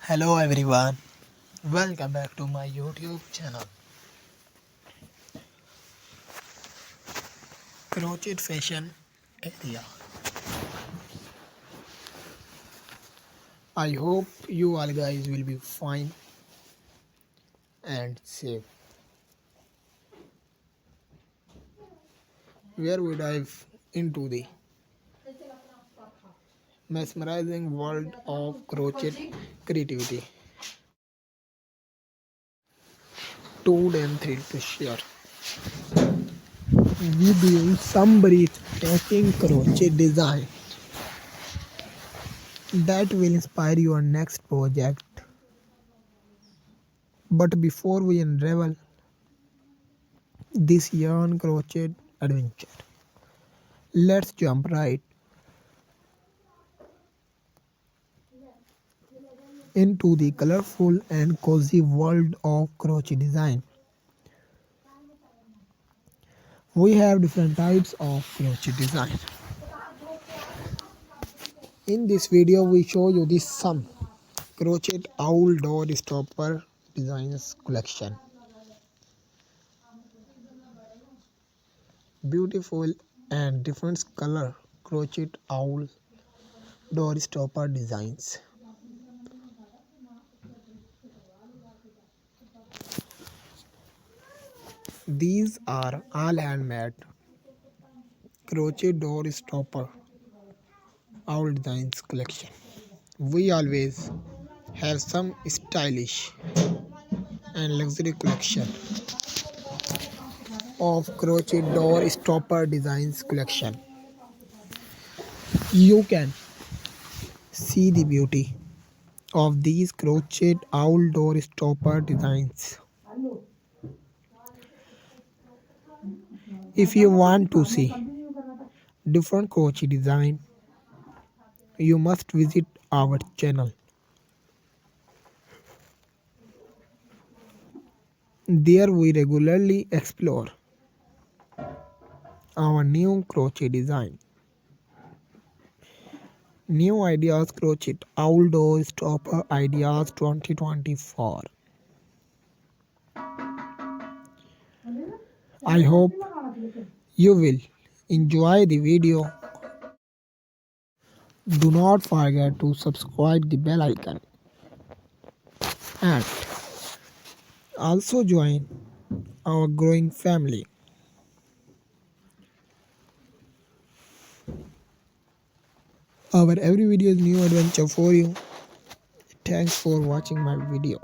Hello everyone, welcome back to my YouTube channel Crochet Fashion Area. I hope you all guys will be fine and safe. Where we dive into the mesmerizing world of crochet creativity. Two and thrilled to share. We build some breathtaking crochet design that will inspire your next project. But before we unravel this yarn crochet adventure, let's jump right into the colorful and cozy world of crochet design. We have different types of crochet design. In this video we show you the some crochet owl door stopper designs collection. Beautiful and different color crochet owl door stopper designs. These are all handmade crochet door stopper owl designs collection. We always have some stylish and luxury collection of crochet door stopper designs collection. You can see the beauty of these crochet owl door stopper designs. If you want to see different crochet design, you must visit our channel. There we regularly explore our new crochet design. New ideas crochet owl door stopper ideas 2024. I hope you will enjoy the video. Do not forget to subscribe the bell icon and also join our growing family. Our every video is new adventure for you. Thanks for watching my video.